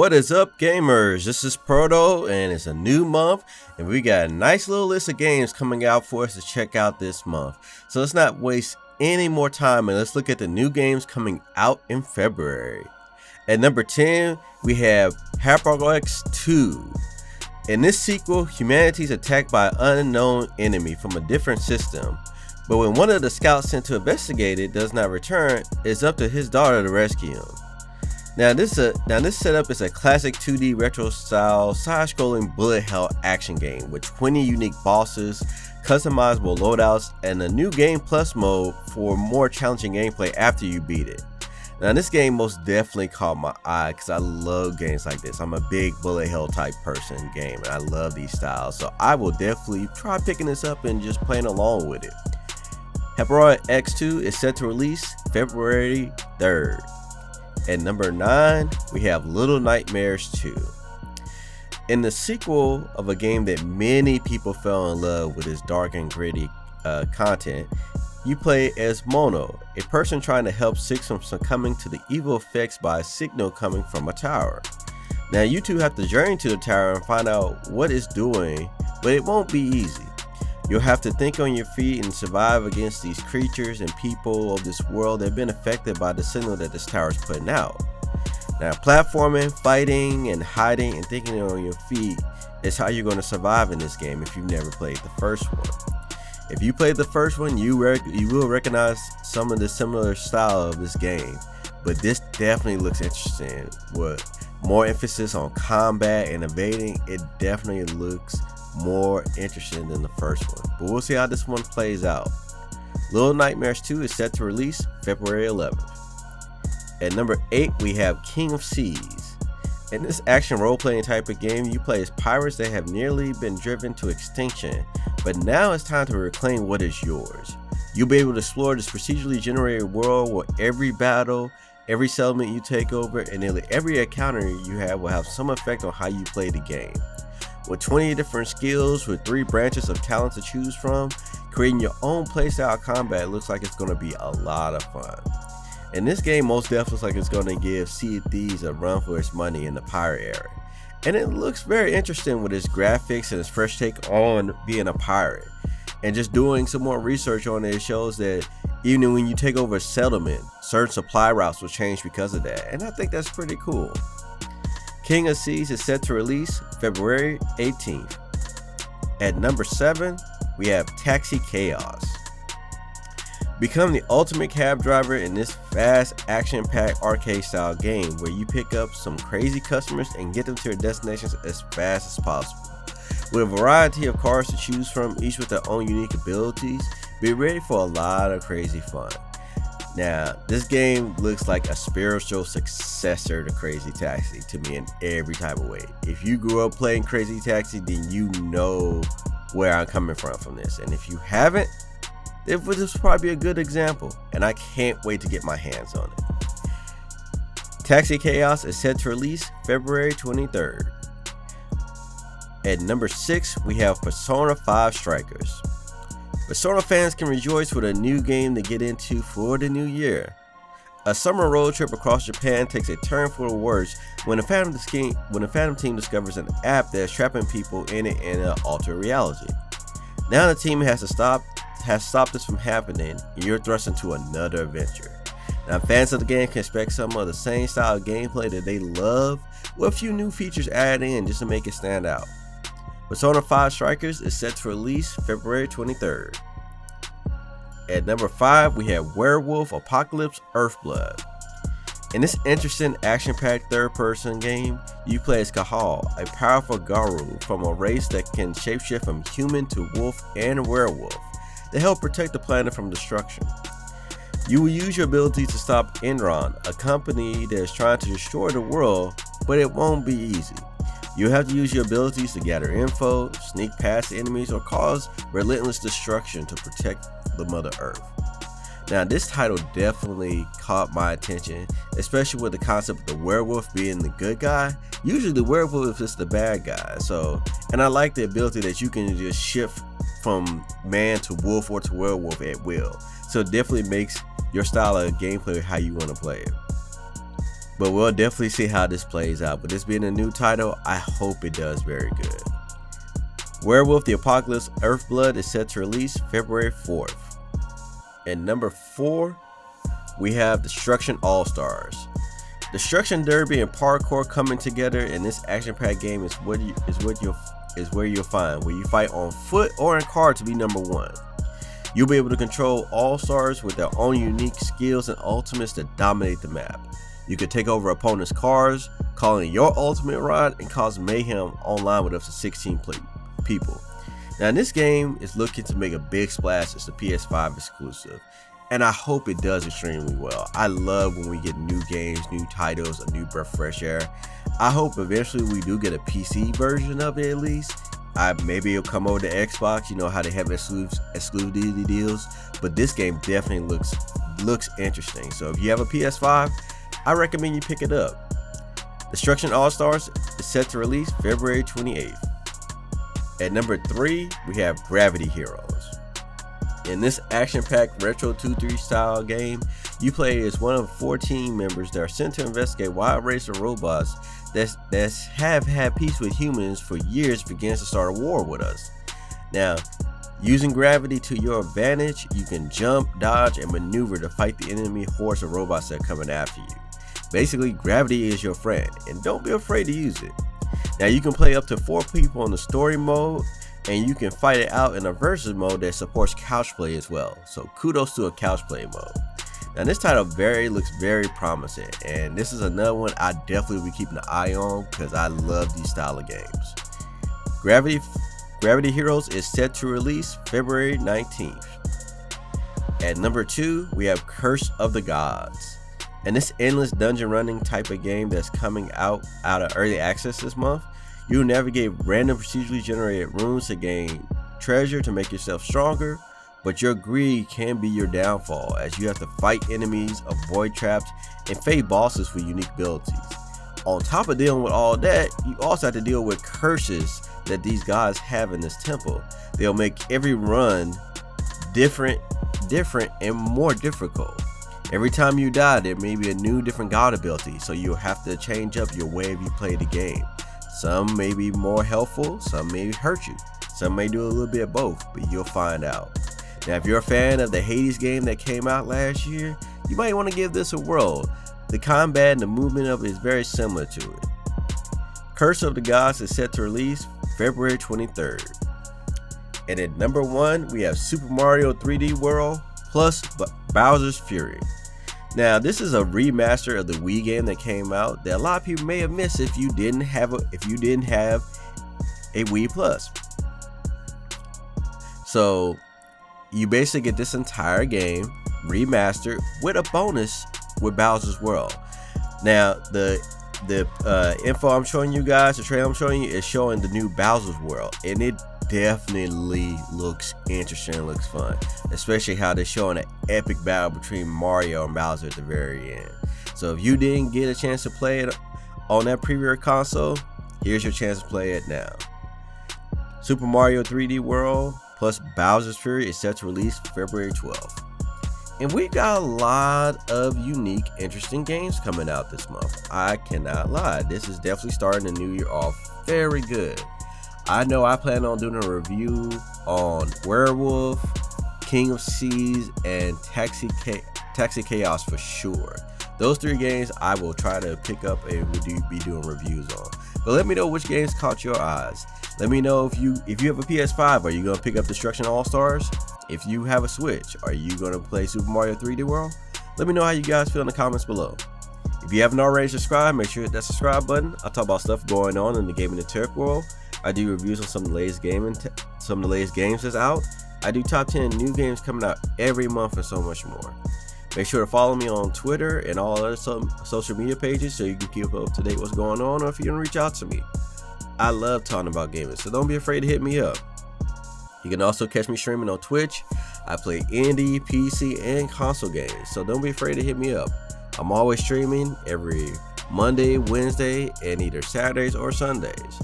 What is up, gamers? This is Proto, and it's a new month, and we got a nice little list of games coming out for us to check out this month. So let's not waste any more time, and let's look at the new games coming out in February. At number 10, we have Werewolf 2. In this sequel, humanity is attacked by an unknown enemy from a different system. But when one of the scouts sent to investigate it does not return, it's up to his daughter to rescue him. Now this setup is a classic 2D retro style side-scrolling bullet hell action game with 20 unique bosses, customizable loadouts, and a new Game Plus mode for more challenging gameplay after you beat it. Now this game most definitely caught my eye because I love games like this. I'm a big bullet hell type person game, and I love these styles, so I will definitely try picking this up and just playing along with it. Werewolf X2 is set to release February 3rd. At number 9, we have Little Nightmares 2. In the sequel of a game that many people fell in love with its dark and gritty content, you play as Mono, a person trying to help Six from succumbing to the evil effects by a signal coming from a tower. Now you two have to journey to the tower and find out what it's doing, but it won't be easy. You'll have to think on your feet and survive against these creatures and people of this world that have been affected by the signal that this tower is putting out. Now, platforming, fighting, and hiding and thinking on your feet is how you're going to survive in this game if you've never played the first one. If you played the first one, you will recognize some of the similar style of this game, but this definitely looks interesting. With more emphasis on combat and evading, it definitely looks more interesting than the first one, but we'll see how this one plays out. Little Nightmares 2 is set to release February 11th. At number 8, we have King of Seas. In this action role-playing type of game, you play as pirates that have nearly been driven to extinction, but now it's time to reclaim what is yours. You'll be able to explore this procedurally generated world where every battle, every settlement you take over, and nearly every encounter you have will have some effect on how you play the game. With 20 different skills with 3 branches of talent to choose from, creating your own playstyle combat looks like it's going to be a lot of fun. And this game most definitely looks like it's going to give Sea of Thieves a run for its money in the pirate era. And it looks very interesting with its graphics and its fresh take on being a pirate. And just doing some more research on it shows that even when you take over a settlement, certain supply routes will change because of that. And I think that's pretty cool. King of Seas is set to release February 18th. At number 7, we have Taxi Chaos. Become the ultimate cab driver in this fast, action-packed arcade-style game where you pick up some crazy customers and get them to their destinations as fast as possible. With a variety of cars to choose from, each with their own unique abilities, be ready for a lot of crazy fun. Now, this game looks like a spiritual successor to Crazy Taxi to me in every type of way. If you grew up playing Crazy Taxi, then you know where I'm coming from this. And if you haven't, this would probably be a good example. And I can't wait to get my hands on it. Taxi Chaos is set to release February 23rd. At number 6, we have Persona 5 Strikers. Persona fans can rejoice with a new game to get into for the new year. A summer road trip across Japan takes a turn for the worse when the Phantom team discovers an app that's trapping people in it in an altered reality. Now the team has stopped this from happening, and you're thrust into another adventure. Now fans of the game can expect some of the same style of gameplay that they love, with a few new features added in just to make it stand out. Persona 5 Strikers is set to release February 23rd. At number 5, we have Werewolf Apocalypse Earthblood. In this interesting action-packed third-person game, you play as Kahal, a powerful Garu from a race that can shapeshift from human to wolf and werewolf to help protect the planet from destruction. You will use your ability to stop Enron, a company that is trying to destroy the world, but it won't be easy. You'll have to use your abilities to gather info, sneak past enemies, or cause relentless destruction to protect the Mother Earth. Now this title definitely caught my attention, especially with the concept of the werewolf being the good guy. Usually the werewolf is the bad guy, and I like the ability that you can just shift from man to wolf or to werewolf at will. So it definitely makes your style of gameplay how you want to play it. but we'll definitely see how this plays out. But this being a new title, I hope it does very good. Werewolf the Apocalypse Earthblood is set to release February 4th. And number 4, we have Destruction AllStars. Destruction Derby and parkour coming together in this action-packed game is where you'll find, where you fight on foot or in car to be number 1. You'll be able to control AllStars with their own unique skills and ultimates that dominate the map. You can take over opponents' cars, call in your ultimate ride, and cause mayhem online with up to 16 people. Now this game is looking to make a big splash as a PS5 exclusive, and I hope it does extremely well. I love when we get new games, new titles, a new breath of fresh air. I hope eventually we do get a PC version of it at least. Maybe it'll come over to Xbox, you know how they have exclusivity deals, but this game definitely looks interesting. So if you have a PS5, I recommend you pick it up. Destruction AllStars is set to release February 28th. At number 3, we have Gravity Heroes. In this action-packed retro 2-3 style game, you play as one of 4 team members that are sent to investigate a wild race of robots that have had peace with humans for years begins to start a war with us. Now, using gravity to your advantage, you can jump, dodge, and maneuver to fight the enemy hordes of robots that are coming after you. Basically, gravity is your friend, and don't be afraid to use it. Now, you can play up to 4 people in the story mode, and you can fight it out in a versus mode that supports couch play as well. So kudos to a couch play mode. Now this title looks very promising, and this is another one I definitely will be keeping an eye on because I love these style of games. Gravity Heroes is set to release February 19th. At number 2, we have Curse of the Gods. And this endless dungeon running type of game that's coming out of early access this month. You'll navigate random procedurally generated rooms to gain treasure to make yourself stronger, but your greed can be your downfall as you have to fight enemies, avoid traps, and fade bosses for unique abilities. On top of dealing with all that, you also have to deal with curses that these gods have in this temple. They'll make every run different and more difficult. Every time you die, there may be a new different god ability, so you'll have to change up your way you play the game. Some may be more helpful, some may hurt you, some may do a little bit of both, but you'll find out. Now, if you're a fan of the Hades game that came out last year, you might want to give this a whirl. The combat and the movement of it is very similar to it. Curse of the Gods is set to release February 23rd. And at number 1, we have Super Mario 3D World plus Bowser's Fury. Now, this is a remaster of the Wii game that came out that a lot of people may have missed if you didn't have a Wii Plus. So, you basically get this entire game remastered with a bonus with Bowser's World. Now, the info I'm showing you guys, the trailer I'm showing you, is showing the new Bowser's World, and it definitely looks interesting, looks fun, especially how they're showing an epic battle between Mario and Bowser at the very end. So if you didn't get a chance to play it on that previous console, here's your chance to play it now. Super Mario 3D World plus Bowser's Fury is set to release February 12th. And we've got a lot of unique, interesting games coming out this month. I cannot lie, this is definitely starting the new year off very good. I know I plan on doing a review on Werewolf, King of Seas, and Taxi Chaos for sure. Those 3 games I will try to pick up and be doing reviews on. But let me know which games caught your eyes. Let me know if you have a PS5, are you going to pick up Destruction AllStars? If you have a Switch, are you going to play Super Mario 3D World? Let me know how you guys feel in the comments below. If you haven't already subscribed, make sure to hit that subscribe button. I talk about stuff going on in the gaming and tech world. I do reviews on some of the latest games that's out. I do top 10 new games coming out every month and so much more. Make sure to follow me on Twitter and all other social media pages so you can keep up to date what's going on, or if you want to reach out to me. I love talking about gaming, so don't be afraid to hit me up. You can also catch me streaming on Twitch. I play indie, PC, and console games, so don't be afraid to hit me up. I'm always streaming every Monday, Wednesday, and either Saturdays or Sundays.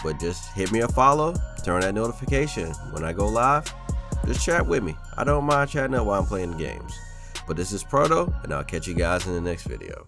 But just hit me a follow, turn on that notification. When I go live, just chat with me. I don't mind chatting up while I'm playing the games. But this is Proto, and I'll catch you guys in the next video.